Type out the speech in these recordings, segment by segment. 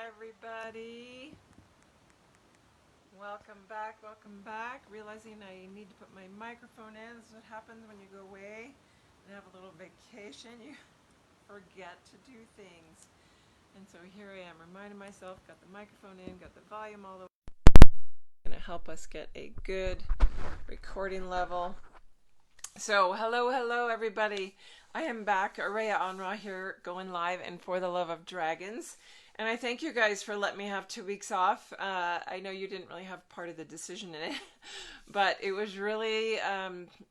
everybody. Welcome back, welcome back. Realizing I need to put my microphone in. This is what happens when you go away and have a little vacation. You forget to do things. And so here I am, reminding myself, got the microphone in, got the volume all the way. Going to help us get a good recording level. So hello everybody. I am back, Araya Anra here, going live and For the Love of Dragons. And I thank you guys for letting me have 2 weeks off. I know you didn't really have part of the decision in it, but it was really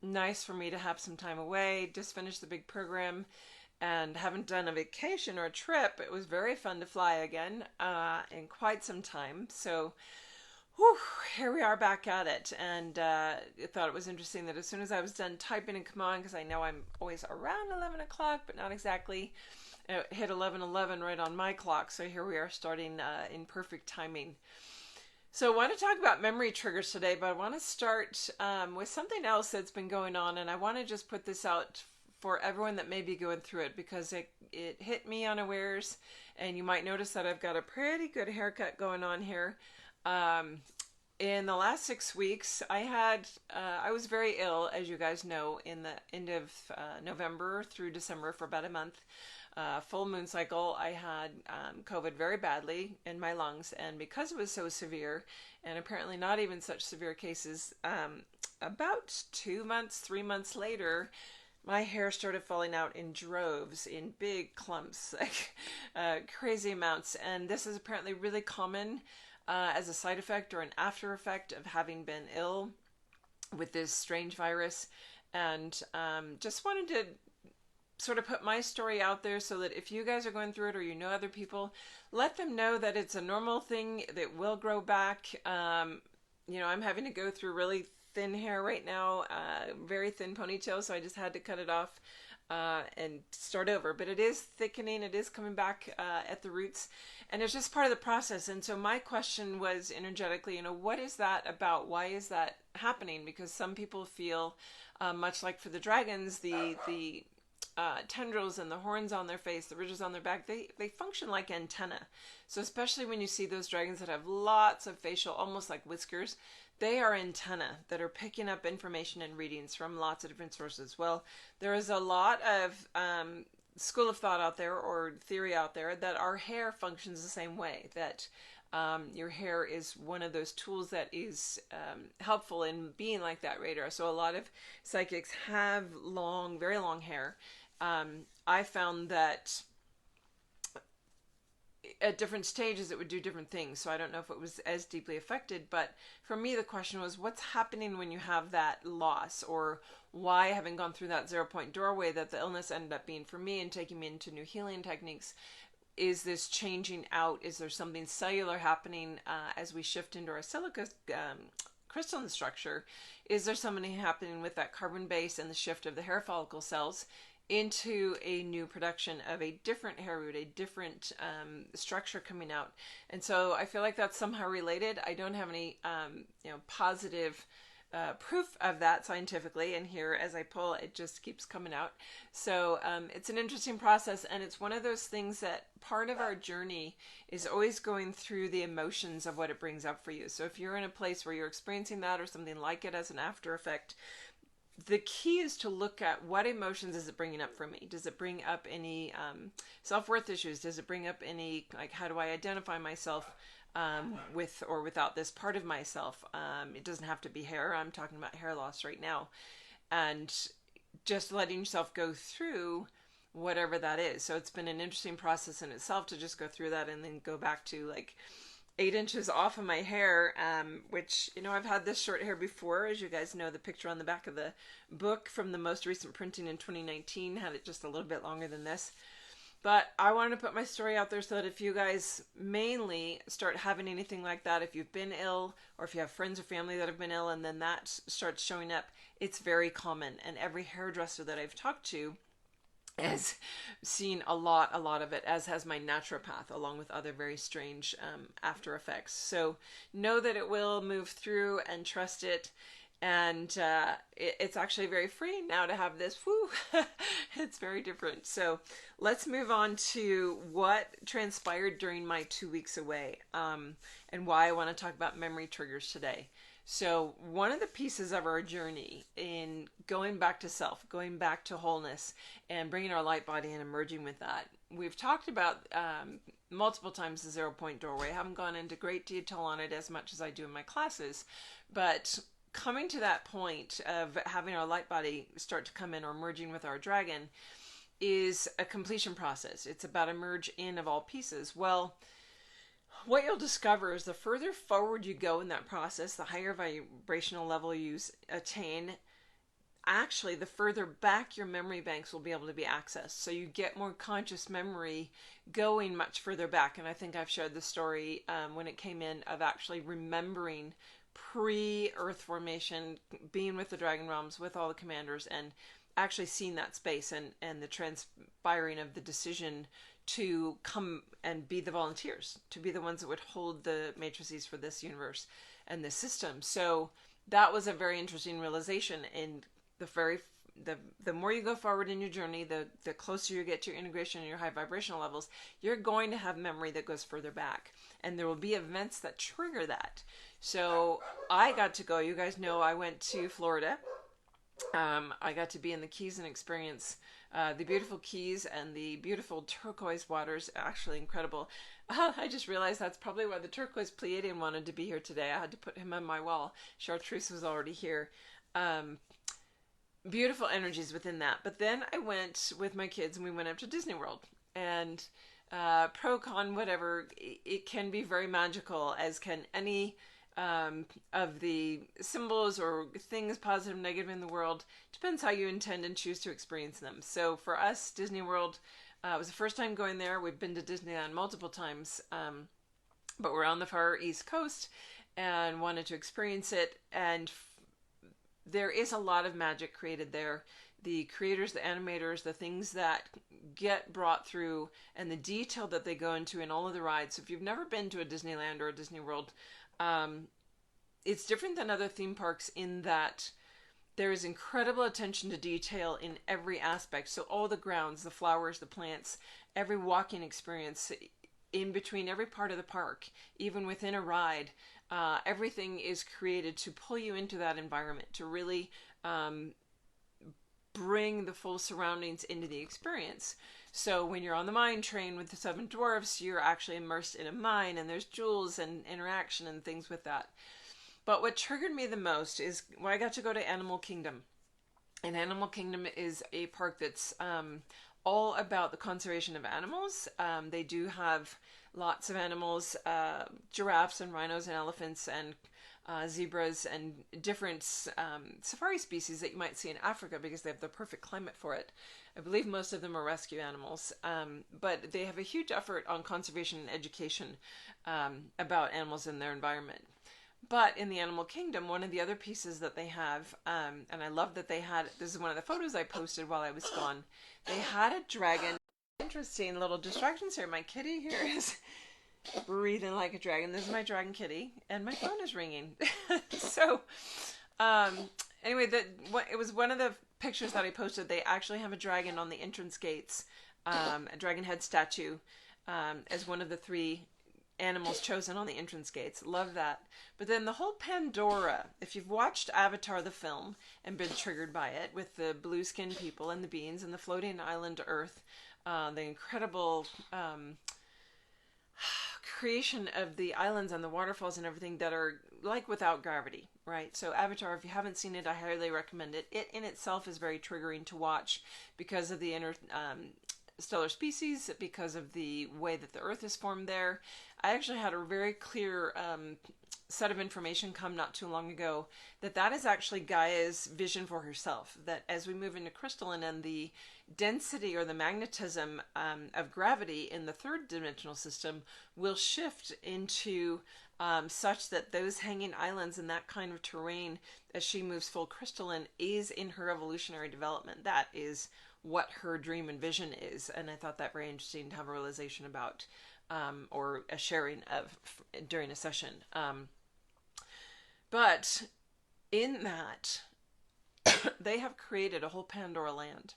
nice for me to have some time away. Just finished the big program and haven't done a vacation or a trip. It was very fun to fly again in quite some time. So whew, here we are back at it. And I thought it was interesting that as soon as I was done typing and come on, because I know I'm always around 11 o'clock, but not exactly. It hit 11:11 right on my clock, so here we are starting in perfect timing. So I want to talk about memory triggers today, but I want to start with something else that's been going on, and I want to just put this out for everyone that may be going through it, because it hit me unawares, and you might notice that I've got a pretty good haircut going on here. In the last 6 weeks, I was very ill, as you guys know, in the end of November through December for about a month. Full moon cycle, I had COVID very badly in my lungs, and because it was so severe, and apparently not even such severe cases, about 2 months, 3 months later, my hair started falling out in droves, in big clumps, like crazy amounts. And this is apparently really common as a side effect or an after effect of having been ill with this strange virus. And just wanted to sort of put my story out there so that if you guys are going through it or you know other people, let them know that it's a normal thing that will grow back. You know, I'm having to go through really thin hair right now, very thin ponytail, so I just had to cut it off and start over. But it is thickening, it is coming back at the roots, and it's just part of the process. And so my question was energetically, you know, what is that about? Why is that happening? Because some people feel, much like for the dragons, the tendrils and the horns on their face, the ridges on their back, they function like antenna. So especially when you see those dragons that have lots of facial, almost like whiskers, they are antenna that are picking up information and readings from lots of different sources. Well, there is a lot of school of thought out there, or theory out there, that our hair functions the same way, that your hair is one of those tools that is helpful in being like that radar. So a lot of psychics have long, very long hair. I found that at different stages it would do different things. So I don't know if it was as deeply affected, but for me the question was, what's happening when you have that loss? Or why, having gone through that 0-point doorway that the illness ended up being for me and taking me into new healing techniques, is this changing out? Is there something cellular happening as we shift into our silica crystalline structure? Is there something happening with that carbon base and the shift of the hair follicle cells into a new production of a different hair root, a different structure coming out? And so I feel like that's somehow related. I don't have any positive proof of that scientifically, and here as I pull it just keeps coming out. So it's an interesting process, and it's one of those things that part of our journey is always going through the emotions of what it brings up for you. So if you're in a place where you're experiencing that or something like it as an after effect, the key is to look at what emotions is it bringing up for me. Does it bring up any self-worth issues? Does it bring up any, like, how do I identify myself with or without this part of myself? It doesn't have to be hair. I'm talking about hair loss right now. And just letting yourself go through whatever that is. So it's been an interesting process in itself to just go through that and then go back to like 8 inches off of my hair, which, you know, I've had this short hair before. As you guys know, the picture on the back of the book from the most recent printing in 2019 had it just a little bit longer than this. But I wanted to put my story out there so that if you guys mainly start having anything like that, if you've been ill or if you have friends or family that have been ill and then that starts showing up, it's very common. And every hairdresser that I've talked to has seen a lot of it, as has my naturopath, along with other very strange after effects. So know that it will move through and trust it. And it's actually very free now to have this. Woo! It's very different. So let's move on to what transpired during my 2 weeks away, and why I want to talk about memory triggers today. So one of the pieces of our journey in going back to self, going back to wholeness, and bringing our light body and emerging with that, we've talked about multiple times the 0 point doorway. I haven't gone into great detail on it as much as I do in my classes, but coming to that point of having our light body start to come in or merging with our dragon is a completion process. It's about a merge in of all pieces. Well, what you'll discover is the further forward you go in that process, the higher vibrational level you attain, actually the further back your memory banks will be able to be accessed. So you get more conscious memory going much further back. And I think I've shared the story when it came in of actually remembering pre-Earth formation, being with the Dragon Realms, with all the commanders, and actually seeing that space and the transpiring of the decision to come and be the volunteers, to be the ones that would hold the matrices for this universe and this system. So that was a very interesting realization. And the more you go forward in your journey, the closer you get to your integration and your high vibrational levels, you're going to have memory that goes further back. And there will be events that trigger that. So I got to go, you guys know I went to Florida. I got to be in the Keys and experience the beautiful Keys and the beautiful turquoise waters. Actually incredible. I just realized that's probably why the turquoise Pleiadean wanted to be here today. I had to put him on my wall. Chartreuse was already here. Beautiful energies within that. But then I went with my kids and we went up to Disney World. And pro, con, whatever, it can be very magical, as can any of the symbols or things, positive, negative in the world. Depends how you intend and choose to experience them. So for us, Disney World was the first time going there. We've been to Disneyland multiple times, but we're on the far East Coast and wanted to experience it. And there is a lot of magic created there. The creators, the animators, the things that get brought through, and the detail that they go into in all of the rides. So if you've never been to a Disneyland or a Disney World, it's different than other theme parks in that there is incredible attention to detail in every aspect. So all the grounds, the flowers, the plants, every walking experience in between every part of the park, even within a ride, everything is created to pull you into that environment, to really bring the full surroundings into the experience. So when you're on the mine train with the 7 dwarfs, you're actually immersed in a mine, and there's jewels and interaction and things with that. But what triggered me the most is when I got to go to Animal Kingdom. And Animal Kingdom is a park that's all about the conservation of animals. They do have lots of animals, giraffes and rhinos and elephants and zebras and different safari species that you might see in Africa because they have the perfect climate for it. I believe most of them are rescue animals, but they have a huge effort on conservation and education about animals in their environment. But in the Animal Kingdom, one of the other pieces that they have, and I love that they had, this is one of the photos I posted while I was gone, they had a dragon. Interesting little distractions here. My kitty here is breathing like a dragon. This is my dragon kitty, and my phone is ringing. So, anyway, it was one of the pictures that I posted. They actually have a dragon on the entrance gates, a dragon head statue, as one of the 3 animals chosen on the entrance gates. Love that. But then the whole Pandora, if you've watched Avatar the film and been triggered by it, with the blue skinned people and the beings and the floating island Earth, the incredible creation of the islands and the waterfalls and everything that are like without gravity, right? So Avatar, if you haven't seen it, I highly recommend it. It in itself is very triggering to watch because of the interstellar species, because of the way that the Earth is formed there. I actually had a very clear set of information come not too long ago that is actually Gaia's vision for herself, that as we move into crystalline and the density or the magnetism of gravity in the 3rd dimensional system will shift into such that those hanging islands and that kind of terrain as she moves full crystalline is in her evolutionary development. That is what her dream and vision is, and I thought that very interesting to have a realization about, or a sharing of during a session. But in that, they have created a whole Pandora land.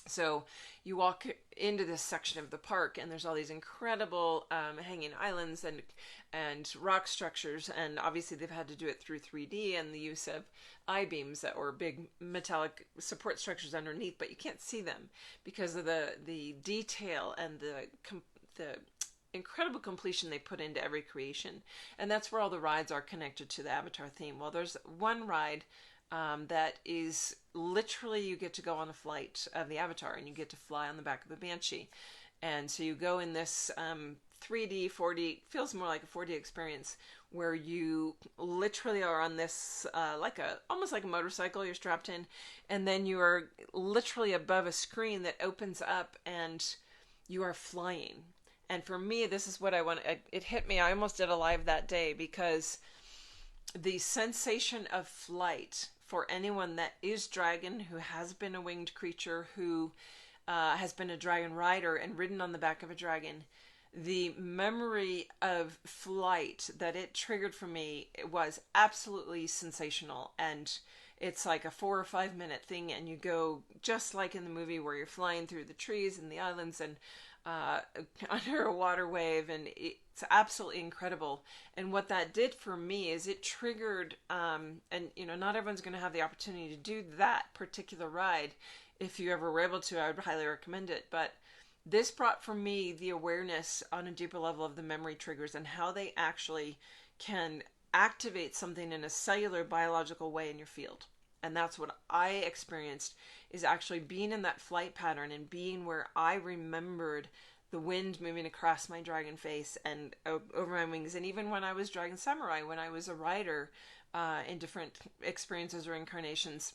So you walk into this section of the park, and there's all these incredible hanging islands and rock structures, and obviously they've had to do it through 3D and the use of I-beams or big metallic support structures underneath, but you can't see them because of the detail and the incredible completion they put into every creation. And that's where all the rides are connected to the Avatar theme. Well, there's one ride that is literally, you get to go on a flight of the Avatar, and you get to fly on the back of a Banshee. And so you go in this 3D, 4D, feels more like a 4D experience, where you literally are on this almost like a motorcycle. You're strapped in, and then you are literally above a screen that opens up, and you are flying. And for me, this is what I want. It hit me. I almost did a live that day, because the sensation of flight for anyone that is dragon, who has been a winged creature, who has been a dragon rider and ridden on the back of a dragon, the memory of flight that it triggered for me was absolutely sensational. And it's like a 4 or 5 minute thing, and you go just like in the movie where you're flying through the trees and the islands and under a water wave, and it's absolutely incredible. And what that did for me is it triggered, and not everyone's going to have the opportunity to do that particular ride. If you ever were able to, I would highly recommend it. But this brought for me the awareness on a deeper level of the memory triggers and how they actually can activate something in a cellular biological way in your field. And that's what I experienced, is actually being in that flight pattern and being where I remembered the wind moving across my dragon face and over my wings. And even when I was Dragon Samurai, when I was a rider in different experiences or incarnations,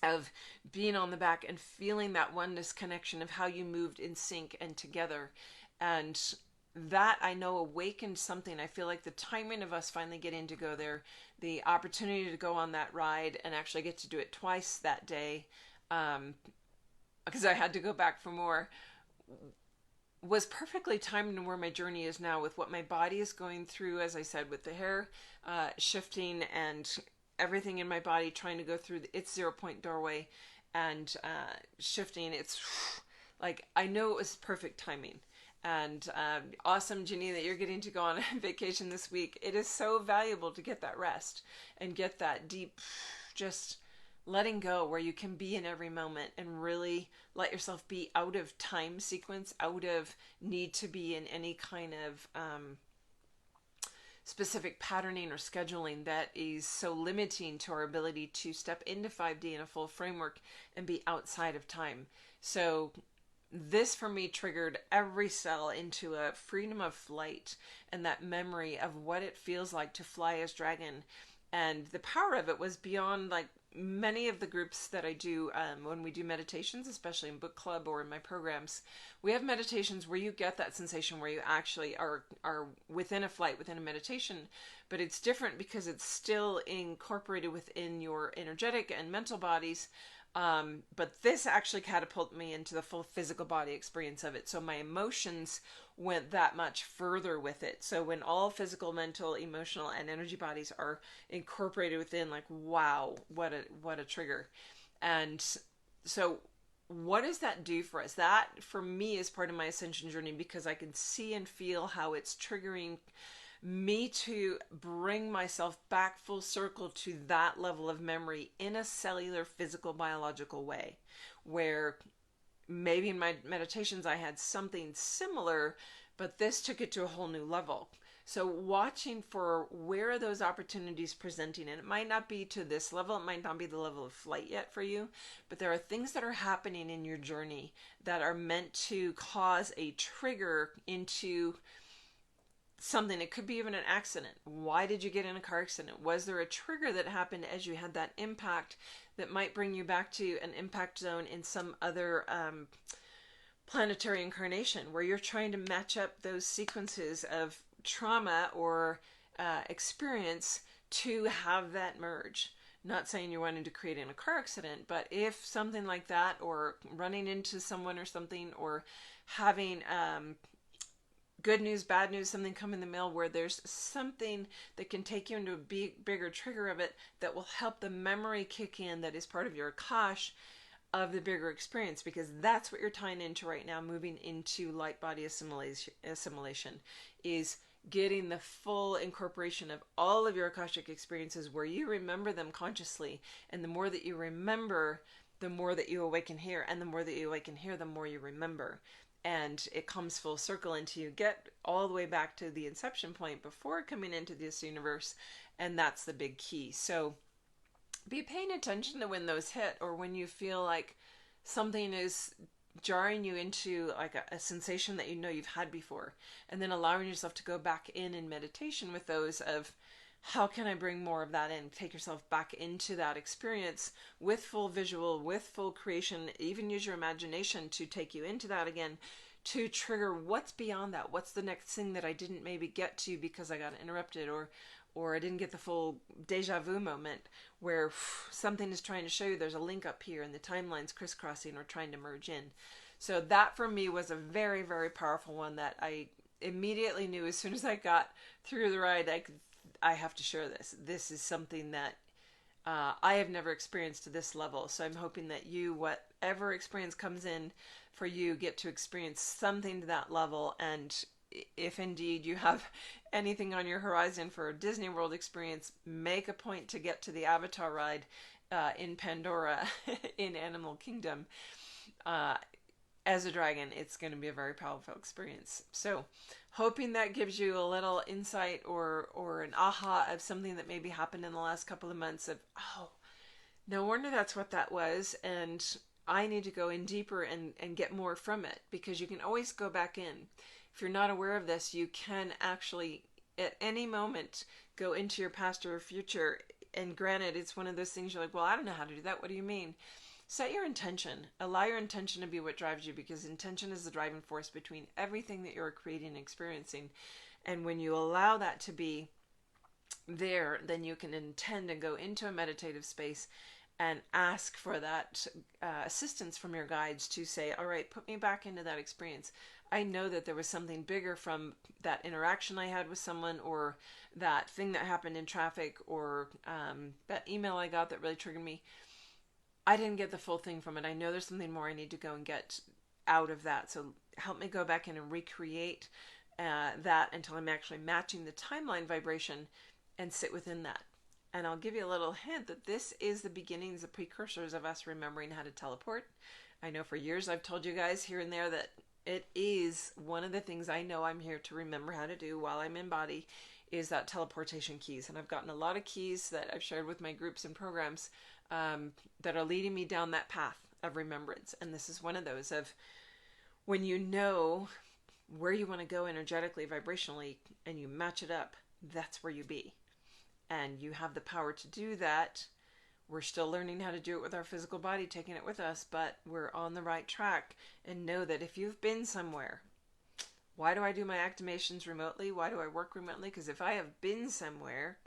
of being on the back and feeling that oneness connection of how you moved in sync and together. And that, I know, awakened something. I feel like the timing of us finally getting to go there, the opportunity to go on that ride and actually get to do it twice that day, because I had to go back for more, was perfectly timed in where my journey is now, with what my body is going through, as I said, with the hair shifting and everything in my body trying to go through its 0 point doorway and shifting. It's like, I know it was perfect timing. And awesome, Ginny, that you're getting to go on a vacation this week. It is so valuable to get that rest and get that deep, just letting go, where you can be in every moment and really let yourself be out of time sequence, out of need to be in any kind of specific patterning or scheduling that is so limiting to our ability to step into 5D in a full framework and be outside of time. So this for me triggered every cell into a freedom of flight and that memory of what it feels like to fly as dragon. And the power of it was beyond, like, many of the groups that I do when we do meditations, especially in book club or in my programs. We have meditations where you get that sensation where you actually are within a flight, within a meditation, but it's different because it's still incorporated within your energetic and mental bodies. But this actually catapulted me into the full physical body experience of it. So my emotions went that much further with it. So when all physical, mental, emotional, and energy bodies are incorporated within, like, wow, what a trigger. And so what does that do for us? That, for me, is part of my ascension journey, because I can see and feel how it's triggering me to bring myself back full circle to that level of memory in a cellular, physical, biological way, where maybe in my meditations I had something similar, but this took it to a whole new level. So watching for where are those opportunities presenting, and it might not be to this level, it might not be the level of flight yet for you, but there are things that are happening in your journey that are meant to cause a trigger into something. It could be even an accident. Why did you get in a car accident? Was there a trigger that happened as you had that impact that might bring you back to an impact zone in some other planetary incarnation, where you're trying to match up those sequences of trauma or experience to have that merge? Not saying you're wanting to create in a car accident, but if something like that, or running into someone or something, or having good news, bad news, something come in the mail where there's something that can take you into a bigger trigger of it that will help the memory kick in that is part of your Akash of the bigger experience, because that's what you're tying into right now, moving into light body assimilation is getting the full incorporation of all of your Akashic experiences where you remember them consciously. And the more that you remember, the more that you awaken here, and the more that you awaken here, the more you remember. And it comes full circle until you get all the way back to the inception point before coming into this universe. And that's the big key. So be paying attention to when those hit, or when you feel like something is jarring you into like a sensation that you know you've had before, and then allowing yourself to go back in meditation with those of how can I bring more of that in, take yourself back into that experience with full visual, with full creation, even use your imagination to take you into that again, to trigger what's beyond that, what's the next thing that I didn't maybe get to because I got interrupted, or I didn't get the full deja vu moment where something is trying to show you there's a link up here and the timeline's crisscrossing or trying to merge in. So that for me was a very, very powerful one that I immediately knew as soon as I got through the ride, I have to share this. This is something that I have never experienced to this level. So I'm hoping that you, whatever experience comes in for you, get to experience something to that level. And if indeed you have anything on your horizon for a Disney World experience, make a point to get to the Avatar ride in Pandora in Animal Kingdom as a dragon. It's going to be a very powerful experience. So hoping that gives you a little insight or an aha of something that maybe happened in the last couple of months of, oh, no wonder that's what that was, and I need to go in deeper and get more from it, because you can always go back in. If you're not aware of this, you can actually at any moment go into your past or future. And granted, it's one of those things you're like, well, I don't know how to do that. What do you mean? Set your intention. Allow your intention to be what drives you, because intention is the driving force between everything that you're creating and experiencing. And when you allow that to be there, then you can intend and go into a meditative space and ask for that assistance from your guides to say, all right, put me back into that experience. I know that there was something bigger from that interaction I had with someone, or that thing that happened in traffic, or that email I got that really triggered me. I didn't get the full thing from it. I know there's something more I need to go and get out of that. So help me go back in and recreate that until I'm actually matching the timeline vibration and sit within that. And I'll give you a little hint that this is the beginnings, the precursors of us remembering how to teleport. I know for years I've told you guys here and there that it is one of the things I know I'm here to remember how to do while I'm in body, is that teleportation keys. And I've gotten a lot of keys that I've shared with my groups and programs that are leading me down that path of remembrance. And this is one of those of when you know where you want to go energetically, vibrationally, and you match it up, that's where you be. And you have the power to do that. We're still learning how to do it with our physical body, taking it with us, but we're on the right track. And know that if you've been somewhere, why do I do my activations remotely? Why do I work remotely? Because if I have been somewhere,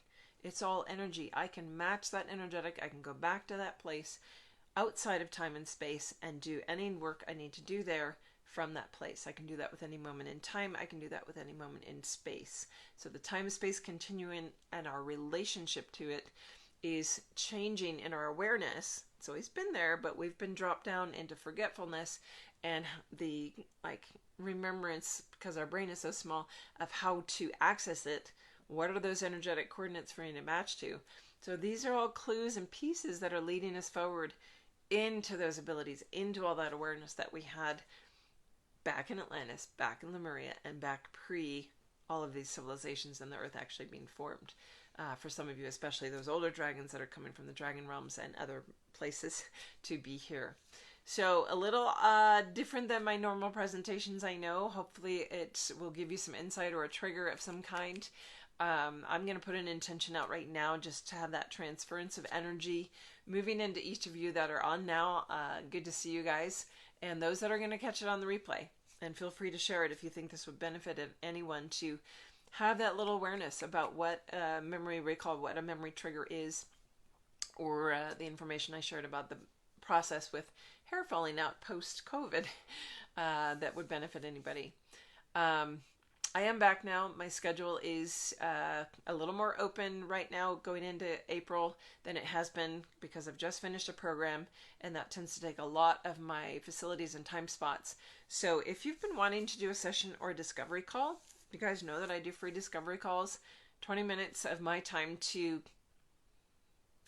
it's all energy. I can match that energetic. I can go back to that place outside of time and space and do any work I need to do there from that place. I can do that with any moment in time. I can do that with any moment in space. So the time-space continuum and our relationship to it is changing in our awareness. It's always been there, but we've been dropped down into forgetfulness and the remembrance, because our brain is so small, of how to access it. What are those energetic coordinates for you to match to? So these are all clues and pieces that are leading us forward into those abilities, into all that awareness that we had back in Atlantis, back in Lemuria, and back pre all of these civilizations and the earth actually being formed. For some of you, especially those older dragons that are coming from the dragon realms and other places to be here. So a little different than my normal presentations, I know. Hopefully it will give you some insight or a trigger of some kind. I'm going to put an intention out right now just to have that transference of energy moving into each of you that are on now. Good to see you guys. And those that are going to catch it on the replay. And feel free to share it if you think this would benefit anyone to have that little awareness about what memory recall, what a memory trigger is, or the information I shared about the process with hair falling out post-COVID that would benefit anybody. I am back now. My schedule is a little more open right now going into April than it has been because I've just finished a program, and that tends to take a lot of my facilities and time spots. So if you've been wanting to do a session or a discovery call, you guys know that I do free discovery calls, 20 minutes of my time to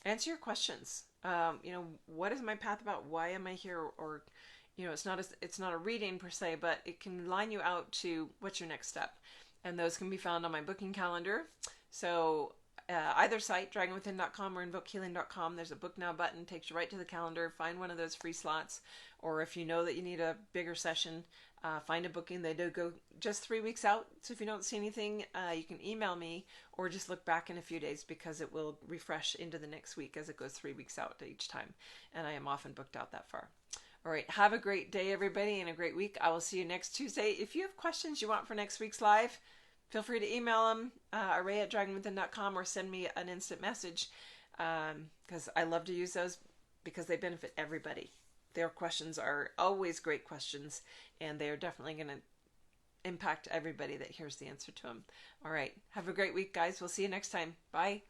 answer your questions. What is my path about? Why am I here? Or it's not a reading per se, but it can line you out to what's your next step. And those can be found on my booking calendar. So either site, dragonwithin.com or invokehealing.com, there's a book now button, takes you right to the calendar. Find one of those free slots. Or if you know that you need a bigger session, find a booking. They do go just 3 weeks out. So if you don't see anything, you can email me or just look back in a few days because it will refresh into the next week as it goes 3 weeks out each time. And I am often booked out that far. All right. Have a great day, everybody, and a great week. I will see you next Tuesday. If you have questions you want for next week's live, feel free to email them, array@dragonwithin.com, or send me an instant message because I love to use those because they benefit everybody. Their questions are always great questions, and they are definitely going to impact everybody that hears the answer to them. All right. Have a great week, guys. We'll see you next time. Bye.